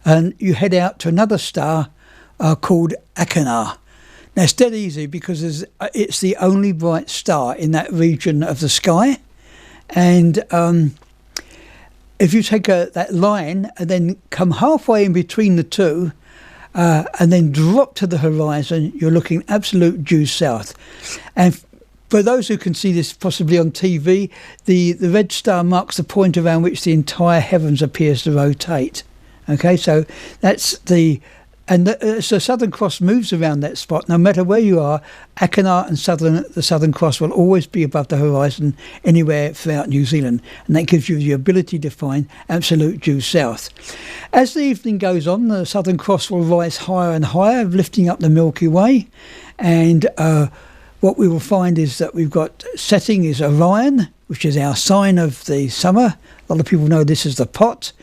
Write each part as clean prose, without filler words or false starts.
and you head out to another star called Achernar. Now it's dead easy because it's the only bright star in that region of the sky, and if you take that line and then come halfway in between the two, and then drop to the horizon, you're looking absolute due south. And for those who can see this possibly on TV, the red star marks the point around which the entire heavens appears to rotate. Okay, so that's the Southern Cross moves around that spot. No matter where you are, Achernar and the Southern Cross will always be above the horizon anywhere throughout New Zealand, and that gives you the ability to find absolute due south. As the evening goes on, the Southern Cross will rise higher and higher, lifting up the Milky Way, and what we will find is that we've got setting is Orion, which is our sign of the summer. A lot of people know this is the pot.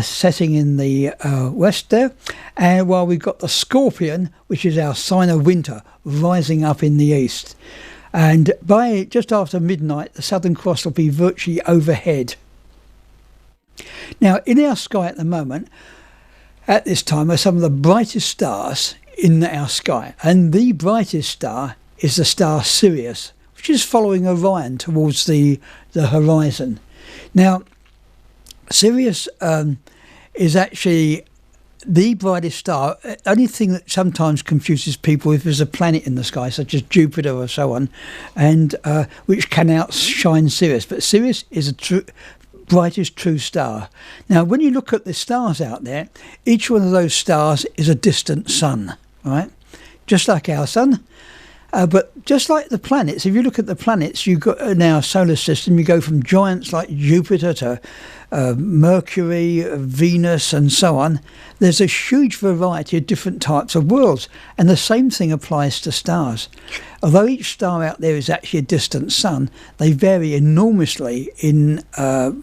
Setting in the west there, and while we've got the Scorpion, which is our sign of winter, rising up in the east. And by just after midnight, the Southern Cross will be virtually overhead. Now, in our sky at the moment, at this time, are some of the brightest stars in our sky, and the brightest star is the star Sirius, which is following Orion towards the horizon. Now, Sirius is actually the brightest star. Only thing that sometimes confuses people if there's a planet in the sky, such as Jupiter or so on, and which can outshine Sirius. But Sirius is a brightest true star. Now, when you look at the stars out there, each one of those stars is a distant sun, right? Just like our sun. But just like the planets, if you look at the planets, you've got in our solar system, you go from giants like Jupiter to Mercury, Venus, and so on. There's a huge variety of different types of worlds, and the same thing applies to stars. Although each star out there is actually a distant sun, they vary enormously in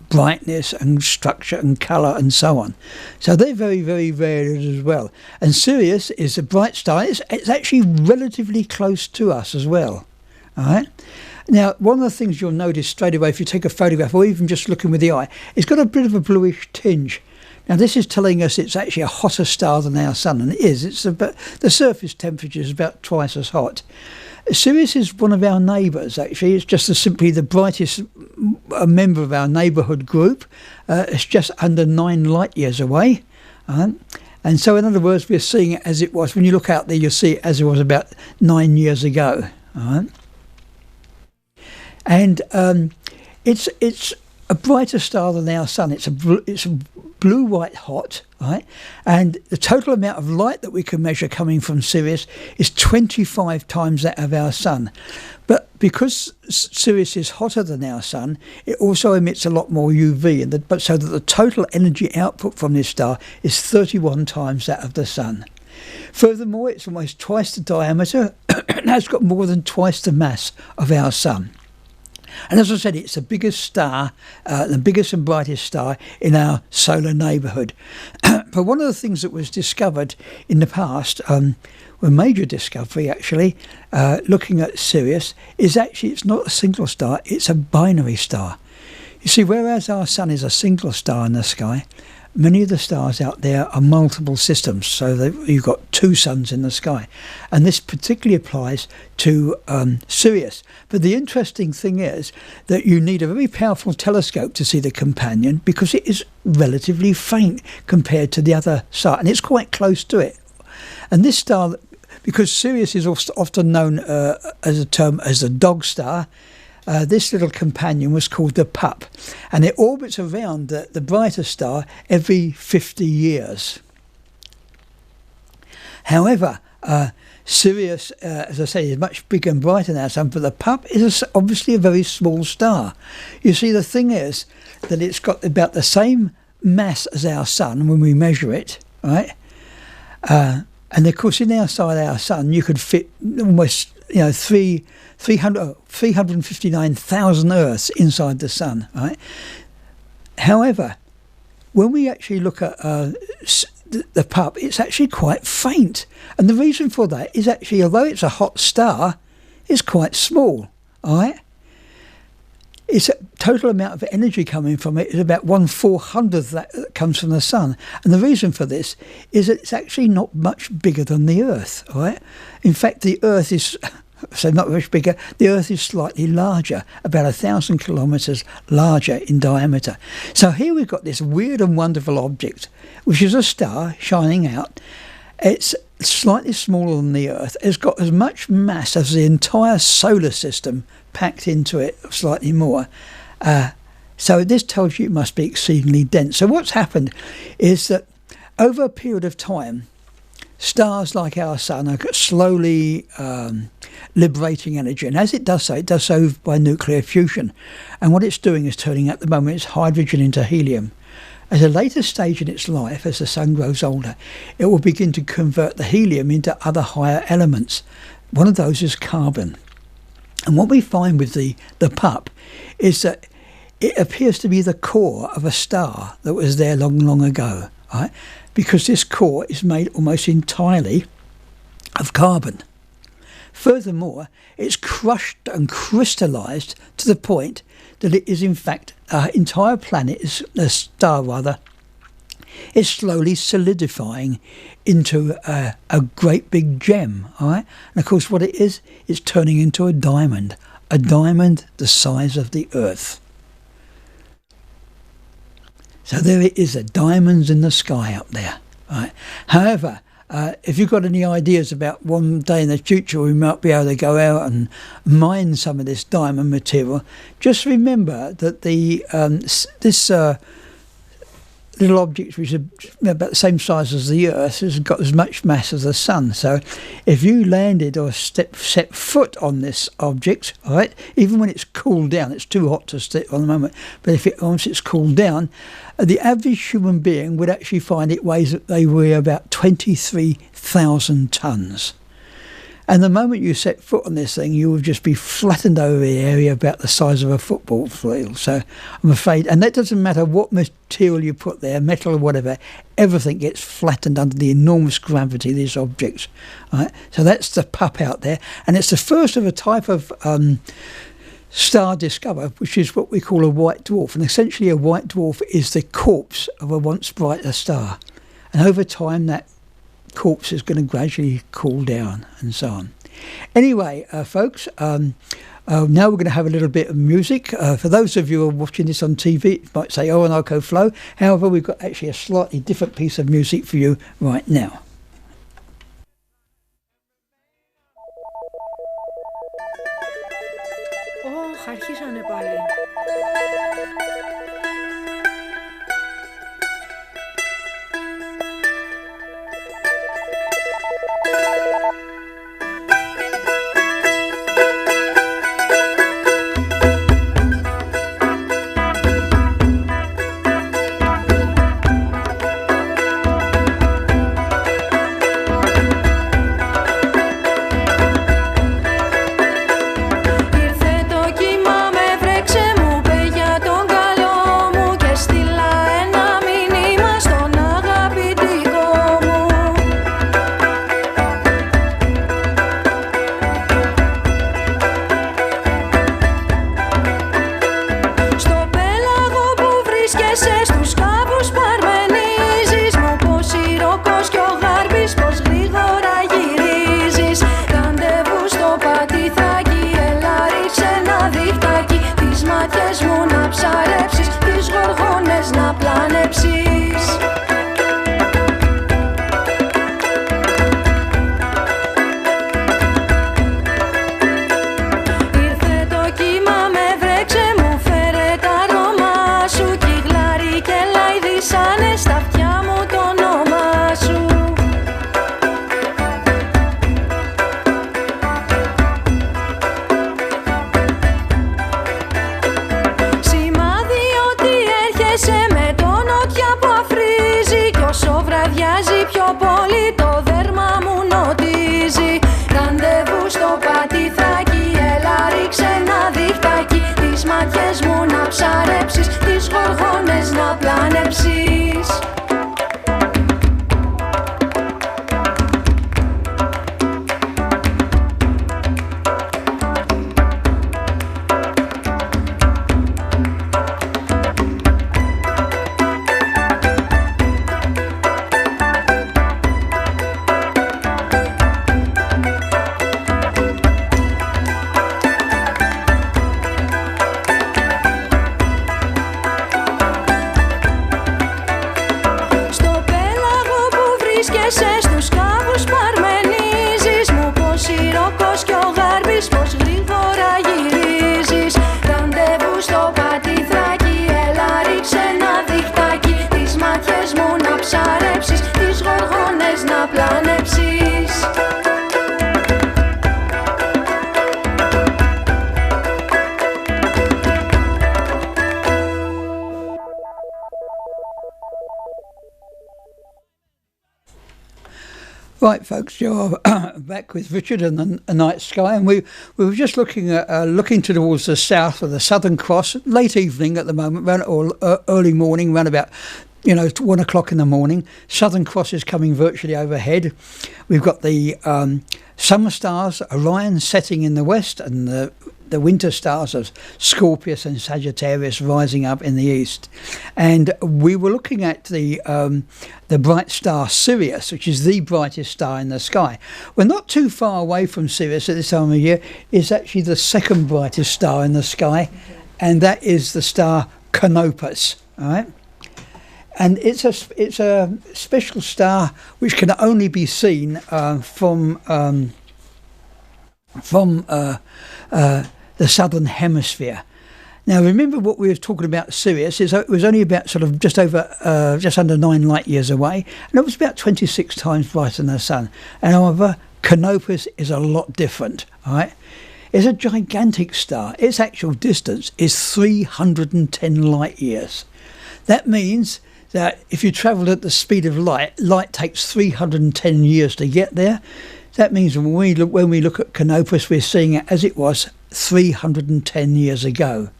brightness and structure and colour and so on. So they're very, very varied as well. And Sirius is a bright star. It's actually relatively close to us as well. All right. Now, one of the things you'll notice straight away if you take a photograph or even just looking with the eye, it's got a bit of a bluish tinge. Now, this is telling us it's actually a hotter star than our sun, and it is. It's about, the surface temperature is about twice as hot. Sirius is one of our neighbours, actually. It's just simply the brightest member of our neighbourhood group. It's just under 9 light years away. And so, in other words, we're seeing it as it was. When you look out there, you'll see it as it was about 9 years ago. And it's a brighter star than our sun. It's a blue-white hot, right? And the total amount of light that we can measure coming from Sirius is 25 times that of our sun. But because Sirius is hotter than our sun, it also emits a lot more UV, so that the total energy output from this star is 31 times that of the sun. Furthermore, it's almost twice the diameter, and it's got more than twice the mass of our sun. And as I said, it's the biggest star, the biggest and brightest star in our solar neighbourhood. But one of the things that was discovered in the past, a major discovery actually, looking at Sirius, is actually it's not a single star, it's a binary star. You see, whereas our sun is a single star in the sky, many of the stars out there are multiple systems, so you've got 2 suns in the sky. And this particularly applies to Sirius. But the interesting thing is that you need a very powerful telescope to see the companion, because it is relatively faint compared to the other star, and it's quite close to it. And this star, because Sirius is often known as a term as the dog star, this little companion was called the pup, and it orbits around the brighter star every 50 years. However, Sirius, as I say, is much bigger and brighter than our sun, but the pup is obviously a very small star. You see, the thing is that it's got about the same mass as our sun when we measure it, right? And of course, inside our sun, you could fit almost 359,000 Earths inside the sun, right? However, when we actually look at the pup, it's actually quite faint. And the reason for that is actually, although it's a hot star, it's quite small, all right? It's total amount of energy coming from it is about 1/400th that comes from the sun. And the reason for this is that it's actually not much bigger than the Earth, all right? In fact, the Earth is, so not much bigger, the Earth is slightly larger, about 1,000 kilometres larger in diameter. So here we've got this weird and wonderful object, which is a star shining out. It's slightly smaller than the Earth. It's got as much mass as the entire solar system packed into it, slightly more. So this tells you it must be exceedingly dense. So what's happened is that over a period of time, stars like our sun are slowly liberating energy. And as it does so by nuclear fusion. And what it's doing is turning at the moment its hydrogen into helium. At a later stage in its life, as the sun grows older, it will begin to convert the helium into other higher elements. One of those is carbon. And what we find with the pup is that it appears to be the core of a star that was there long, long ago, right? Because this core is made almost entirely of carbon. Furthermore, it's crushed and crystallized to the point that it is in fact our entire planet, is a star rather, is slowly solidifying into a great big gem, all right? And of course what it is, it's turning into a diamond the size of the Earth. So there it is, diamonds in the sky up there, right? However, if you've got any ideas about one day in the future we might be able to go out and mine some of this diamond material, just remember that this little object, which is about the same size as the Earth, has got as much mass as the sun. So if you landed or set foot on this object, all right, even when it's cooled down, it's too hot to sit on the moment, but once it's cooled down, the average human being would actually find they weigh about 23,000 tonnes. And the moment you set foot on this thing, you will just be flattened over the area about the size of a football field. So I'm afraid, and that doesn't matter what material you put there, metal or whatever, everything gets flattened under the enormous gravity of these objects. Right? So that's the pup out there. And it's the first of a type of star discovered, which is what we call a white dwarf. And essentially a white dwarf is the corpse of a once brighter star. And over time that corpse is going to gradually cool down and so on. Anyway, folks, now we're going to have a little bit of music. For those of you who are watching this on TV, it might say, oh, an Arco Flow. However, we've got actually a slightly different piece of music for you right now. Oh, αρχίσανε πάλι. Right, folks, you're back with Richard and the night sky, and we were just looking towards the south of the Southern Cross, late evening at the moment, or early morning, around about 1 o'clock in the morning. Southern Cross is coming virtually overhead. We've got the summer stars Orion setting in the west, and the winter stars of Scorpius and Sagittarius rising up in the east. And we were looking at the bright star Sirius, which is the brightest star in the sky. We're not too far away from Sirius at this time of year. It's actually the second brightest star in the sky, and that is the star Canopus. All right. And it's a special star which can only be seen from the southern hemisphere. Now, remember what we were talking about Sirius is it was only about sort of just under 9 light years away, and it was about 26 times brighter than the sun. And however, Canopus is a lot different. All right, it's a gigantic star. Its actual distance is 310 light years. That means that if you travelled at the speed of light takes 310 years to get there. That means when we look at Canopus, we're seeing it as it was 310 years ago.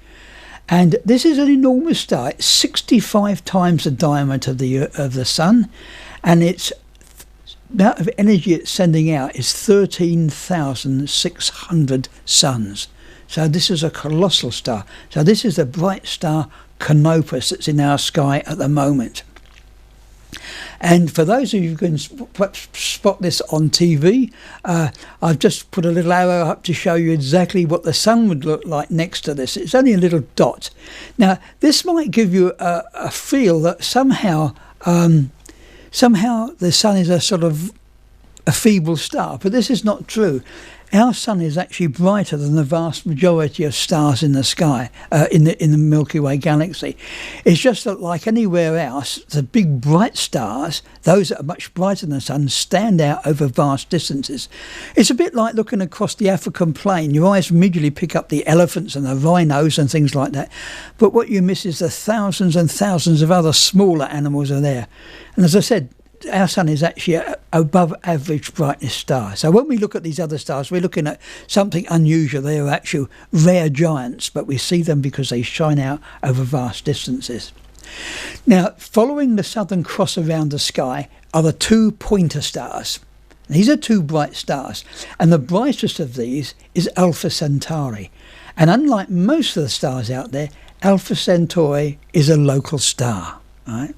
And this is an enormous star. It's 65 times the diameter of the sun, and its amount of energy it's sending out is 13,600 suns. So this is a colossal star. So this is the bright star Canopus that's in our sky at the moment. And for those of you who can perhaps spot this on TV, I've just put a little arrow up to show you exactly what the sun would look like next to this. It's only a little dot. Now, this might give you a feel that somehow the sun is a sort of a feeble star, but this is not true. Our sun is actually brighter than the vast majority of stars in the sky, in the Milky Way galaxy. It's just that, like anywhere else, the big bright stars, those that are much brighter than the sun, stand out over vast distances. It's a bit like looking across the African plain. Your eyes immediately pick up the elephants and the rhinos and things like that. But what you miss is the thousands and thousands of other smaller animals are there. And as I said, our sun is actually an above average brightness star. So when we look at these other stars, we're looking at something unusual. They are actual rare giants, but we see them because they shine out over vast distances. Now, following the Southern Cross around the sky are the 2 pointer stars. These are 2 bright stars, and the brightest of these is Alpha Centauri. And unlike most of the stars out there, Alpha Centauri is a local star, right?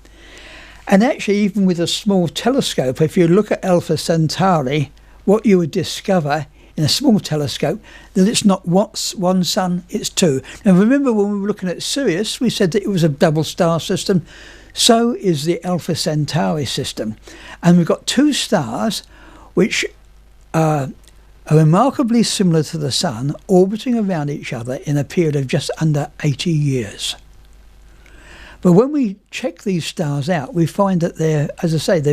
And actually, even with a small telescope, if you look at Alpha Centauri, what you would discover in a small telescope, that it's not one sun, it's 2. And remember when we were looking at Sirius, we said that it was a double star system. So is the Alpha Centauri system. And we've got 2 stars which are remarkably similar to the sun, orbiting around each other in a period of just under 80 years. But when we check these stars out, we find that they're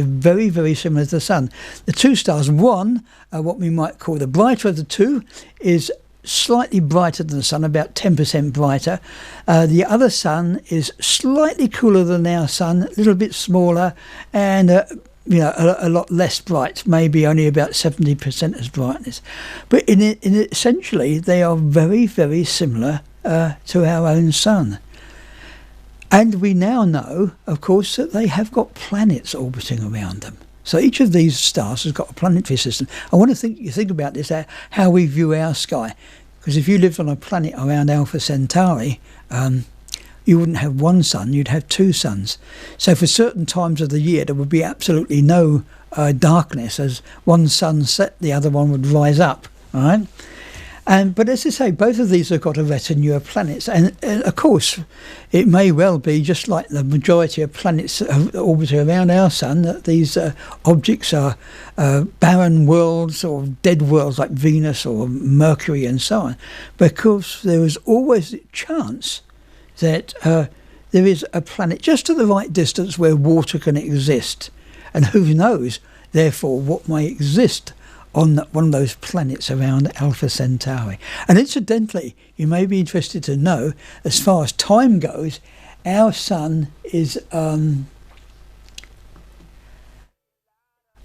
very, very similar to the sun. The 2 stars, one, what we might call the brighter of the 2, is slightly brighter than the sun, about 10% brighter. The other sun is slightly cooler than our sun, a little bit smaller, and a lot less bright, maybe only about 70% as brightness. But essentially, they are very, very similar to our own sun. And we now know, of course, that they have got planets orbiting around them. So each of these stars has got a planetary system. I want to you think about this, how we view our sky. Because if you lived on a planet around Alpha Centauri, you wouldn't have one sun, you'd have 2 suns. So for certain times of the year, there would be absolutely no darkness. As one sun set, the other one would rise up. All right? But as I say, both of these have got a retinue of planets. And of course, it may well be, just like the majority of planets orbiting around our sun, that these objects are barren worlds or dead worlds like Venus or Mercury and so on. Because there is always a chance that there is a planet just to the right distance where water can exist. And who knows, therefore, what may exist on one of those planets around Alpha Centauri. And incidentally, you may be interested to know, as far as time goes, our sun is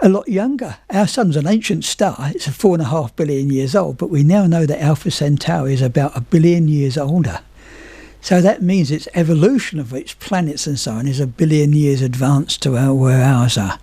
a lot younger. Our sun's an ancient star. It's 4.5 billion years old, but we now know that Alpha Centauri is about 1 billion years older. So that means its evolution of its planets and so on is 1 billion years advanced to where ours are.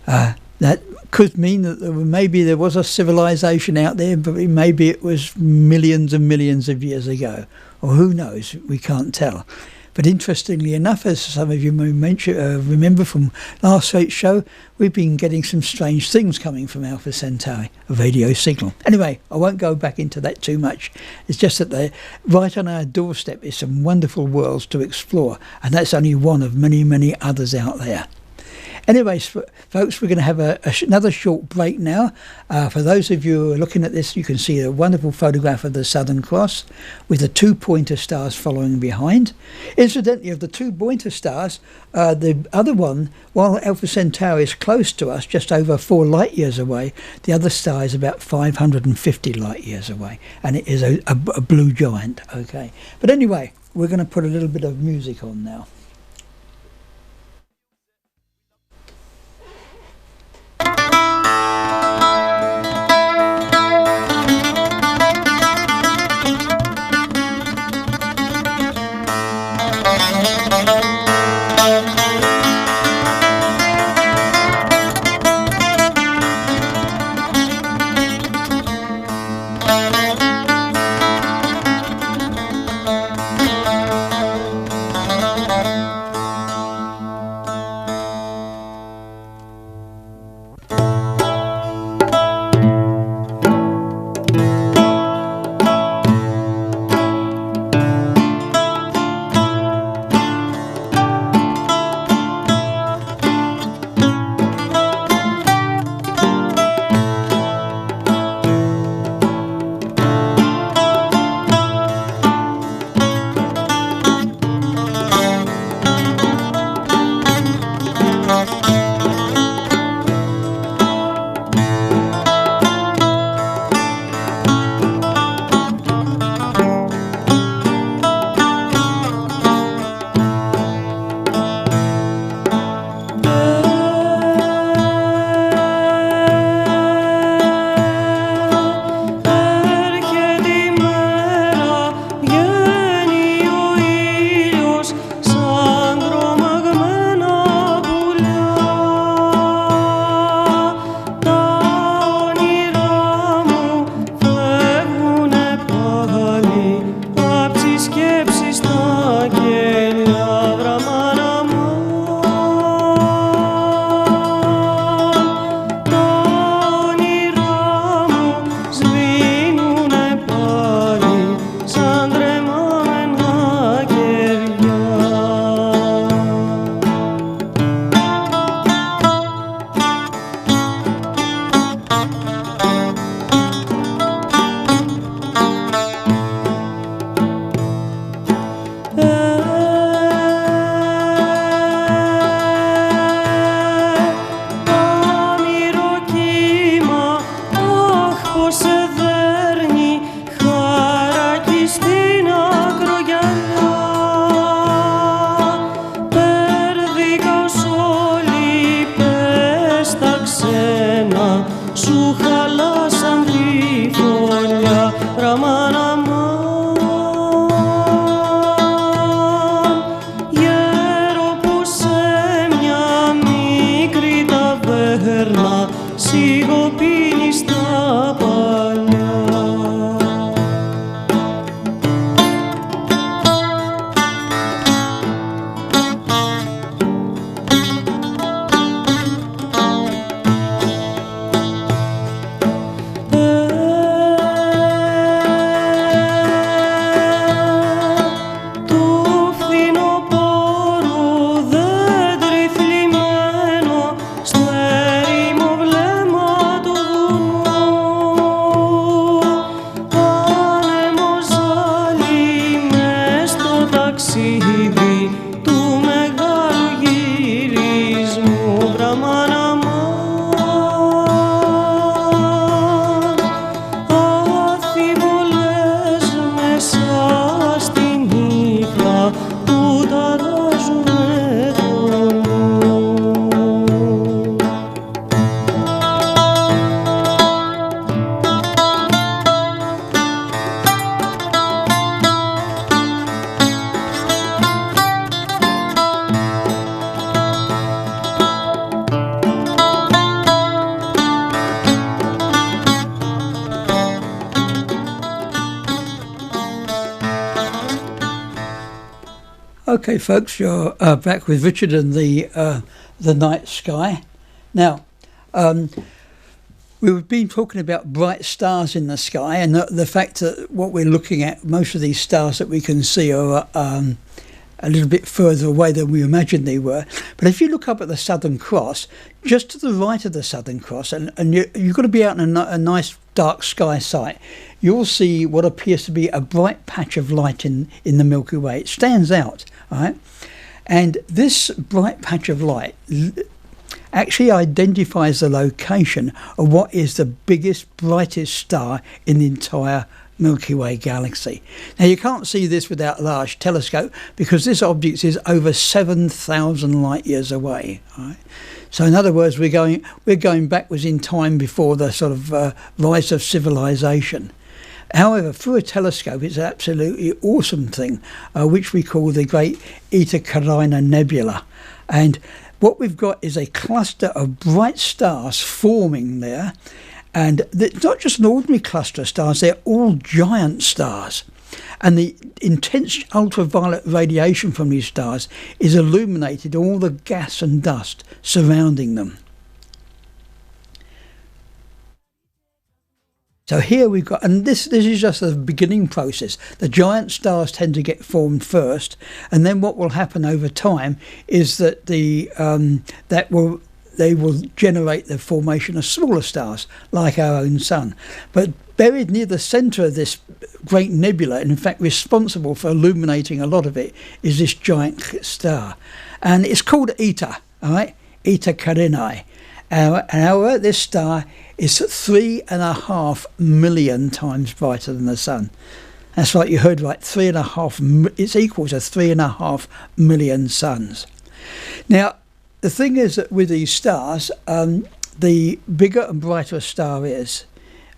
That could mean that maybe there was a civilization out there, but maybe it was millions and millions of years ago. Or who knows? We can't tell. But interestingly enough, as some of you may remember from last week's show, we've been getting some strange things coming from Alpha Centauri, a radio signal. Anyway, I won't go back into that too much. It's just that right on our doorstep is some wonderful worlds to explore, and that's only one of many, many others out there. Anyways, folks, we're going to have another short break now. For those of you who are looking at this, you can see a wonderful photograph of the Southern Cross with the 2 pointer stars following behind. Incidentally, of the 2 pointer stars, the other one, while Alpha Centauri is close to us, just over 4 light years away, the other star is about 550 light years away, and it is a blue giant. Okay, but anyway, we're going to put a little bit of music on now. Okay, folks, you're back with Richard and the night sky. Now, we've been talking about bright stars in the sky, and the fact that what we're looking at, most of these stars that we can see are a little bit further away than we imagined they were. But if you look up at the Southern Cross, just to the right of the Southern Cross, and you've got to be out in a nice dark sky site, you'll see what appears to be a bright patch of light in the Milky Way. It stands out, right? And this bright patch of light actually identifies the location of what is the biggest, brightest star in the entire Milky Way galaxy. Now, you can't see this without a large telescope because this object is over 7,000 light years away. Right? So, in other words, we're going backwards in time before the sort of rise of civilization. However, through a telescope, it's an absolutely awesome thing, which we call the Great Eta Carina Nebula. And what we've got is a cluster of bright stars forming there. And it's not just an ordinary cluster of stars, they're all giant stars. And the intense ultraviolet radiation from these stars is illuminated all the gas and dust surrounding them. So here we've got, and this is just the beginning process. The giant stars tend to get formed first, and then what will happen over time is that they will generate the formation of smaller stars like our own sun. But buried near the centre of this great nebula, and in fact responsible for illuminating a lot of it, is this giant star, and it's called Eta, all right, Eta Carinae. And this star is 3.5 million times brighter than the sun. That's right, you heard right, 3.5. It's equal to 3.5 million suns. Now, the thing is that with these stars, the bigger and brighter a star is,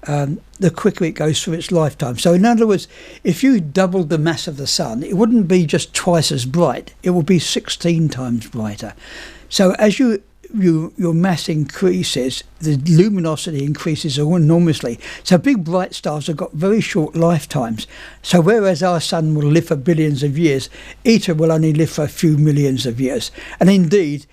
the quicker it goes through its lifetime. So in other words, if you doubled the mass of the sun, it wouldn't be just twice as bright, it would be 16 times brighter. So as your mass increases, the luminosity increases enormously. So big bright stars have got very short lifetimes. So whereas our sun will live for billions of years, Eta will only live for a few millions of years. And indeed,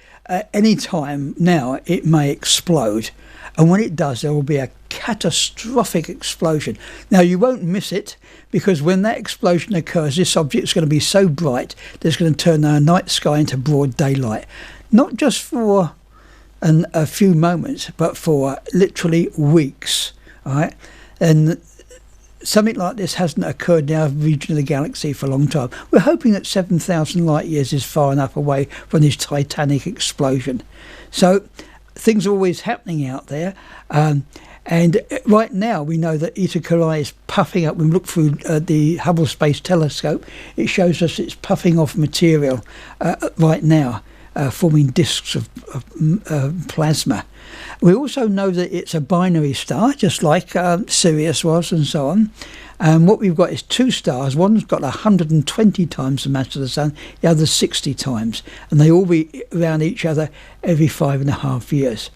any time now it may explode. And when it does, there will be a catastrophic explosion. Now, you won't miss it, because when that explosion occurs, this object's going to be so bright that it's going to turn our night sky into broad daylight. Not just for a few moments, but for literally weeks. All right? And something like this hasn't occurred in our region of the galaxy for a long time. We're hoping that 7,000 light years is far enough away from this titanic explosion. So things are always happening out there. And right now we know that Eta Carinae is puffing up. When we look through the Hubble Space Telescope, it shows us it's puffing off material right now, forming disks of plasma. We also know that it's a binary star, just like Sirius was and so on. And what we've got is two stars. One's got 120 times the mass of the sun, the other 60 times. And they all be around each other every 5.5 years.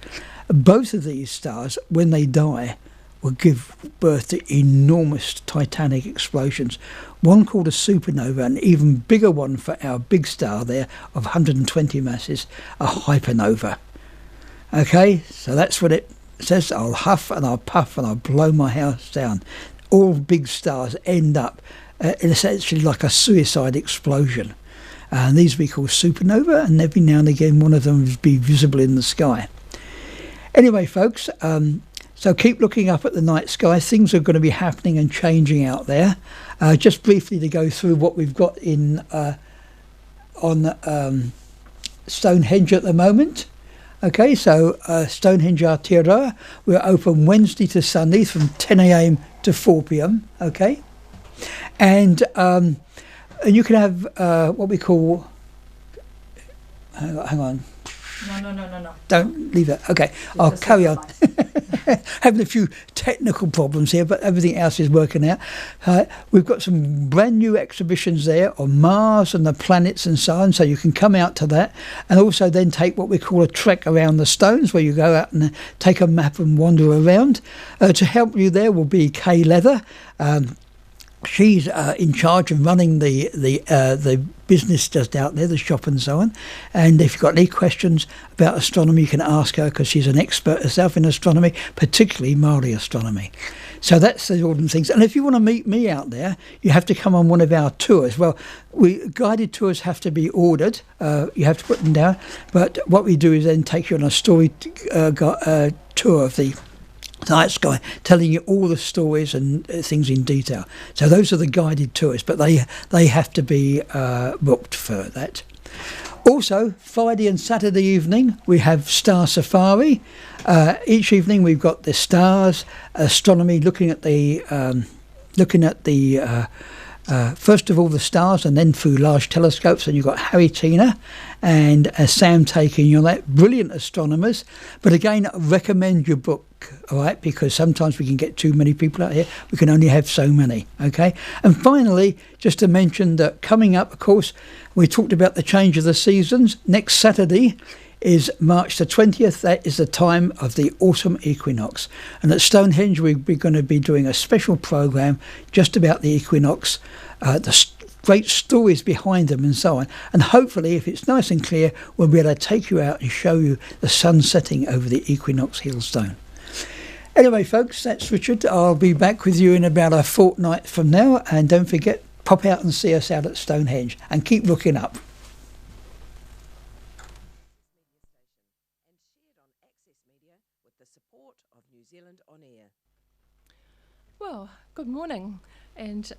Both of these stars, when they die, will give birth to enormous titanic explosions. One called a supernova, an even bigger one for our big star there of 120 masses, a hypernova. Okay, so that's what it says. I'll huff and I'll puff and I'll blow my house down. All big stars end up essentially like a suicide explosion. And these we call supernova, and every now and again one of them will be visible in the sky. Anyway, folks, so keep looking up at the night sky. Things are going to be happening and changing out there. Just briefly to go through what we've got in on Stonehenge at the moment. Okay, so Stonehenge Aotearoa, we're open Wednesday to Sunday from 10 a.m. to 4 p.m. Okay, and you can have what we call. Hang on. No. Don't leave that. Okay, I'll carry on. Having a few technical problems here, but everything else is working out. We've got some brand new exhibitions there on Mars and the planets and so on, so you can come out to that, and also then take what we call a trek around the stones, where you go out and take a map and wander around. To help you there will be Kay Leather, She's in charge of running the business just out there, the shop and so on. And if you've got any questions about astronomy, you can ask her, because she's an expert herself in astronomy, particularly Māori astronomy. So that's the ordinary things. And if you want to meet me out there, you have to come on one of our tours. Well, guided tours have to be ordered. You have to put them down. But what we do is then take you on a story tour of the night sky, telling you all the stories and things in detail. So those are the guided tours, but they have to be booked for that. Also, Friday and Saturday evening, we have Star Safari. Each evening we've got the stars, astronomy, looking at the first of all the stars, and then through large telescopes. And you've got Harry Tina and Sam taking you on that. Brilliant astronomers. But again, I recommend your book, all right, because sometimes we can get too many people out here. We can only have so many, okay? And finally, just to mention that coming up, of course, we talked about the change of the seasons. Next Saturday is March the 20th. That is the time of the autumn equinox. And at Stonehenge, we're going to be doing a special programme just about the equinox, the great stories behind them and so on. And hopefully, if it's nice and clear, we'll be able to take you out and show you the sun setting over the equinox hailstone. Anyway, folks, that's Richard. I'll be back with you in about a fortnight from now. And don't forget, pop out and see us out at Stonehenge. And keep looking up. Well, good morning, and